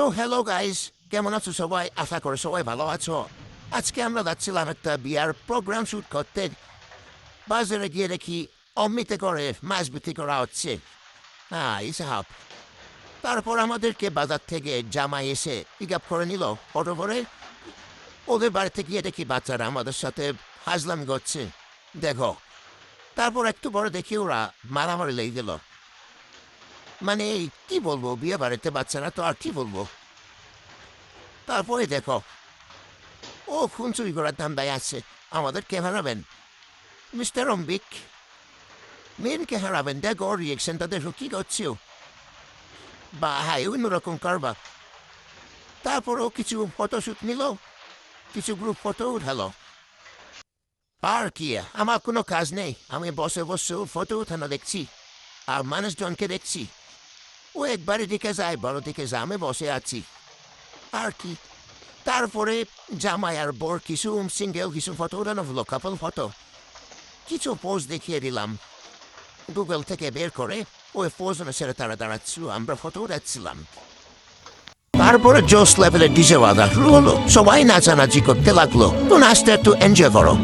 তো hello guys, কেমন আছো সবাই? আশা করি সবাই ভালো আছো। আজকে আমরা যাচ্ছিলাম একটা বিয়ার প্রোগ্রাম শুট করতে। বাজারে গিয়ে দেখি অমৃতে করে মাছ বিক্রি করা হচ্ছে। ইসাহাব। তারপর আমাদেরকে বাজার থেকে জামাই এসে পিক আপ করে নিল অটো করে। ওদের বাড়িতে গিয়ে দেখি বাচ্চারা আমাদের সাথে হাজলাম করছে। দেখো, তারপর একটু পরে দেখি ওরা মারামারি লেগে গেল। মানে কি বলবো, বিয়ে বাড়িতে বাচ্চারা তো আর কি বলবো। তারপরে দেখো, ও খুন চুরি করার ধান্দায় আছে। আমাদেরকে হারাবেন মিস্টার অম্বিক, মেনকে হারাবেন। দেখো রিয়েকশনটা দেখো কি করছো। বা হাই অন্যরকম কারবার। তারপরও কিছু ফটোশ্যুট নিল, কিছু গ্রুপ ফটো উঠালো। আর কি, আমার কোনো কাজ নেই, আমি বসে বসে ফটো উঠানো দেখছি আর মানুষজনকে দেখছি। ও একবারের দিকে যায়, বড় দিকে যায়, আমি বসে আছি আর কি। তারপরে জামাই আর বোর কিছু সিঙ্গেল কিছু ফটো উঠানো হলো, কাপল ফটো। কিছু পোজ দেখিয়ে দিলাম গুগল থেকে বের করে। ওই পোজ অনুসারে তারা দাঁড়াচ্ছিল, আমরা ফটো উঠাচ্ছিলাম। তারপরে জোস লেভেলের ডিজে বাজা শুরু হলো, সবাই নাচানাচি করতে লাগলো। তো নাচতে একটু এনজয় করো।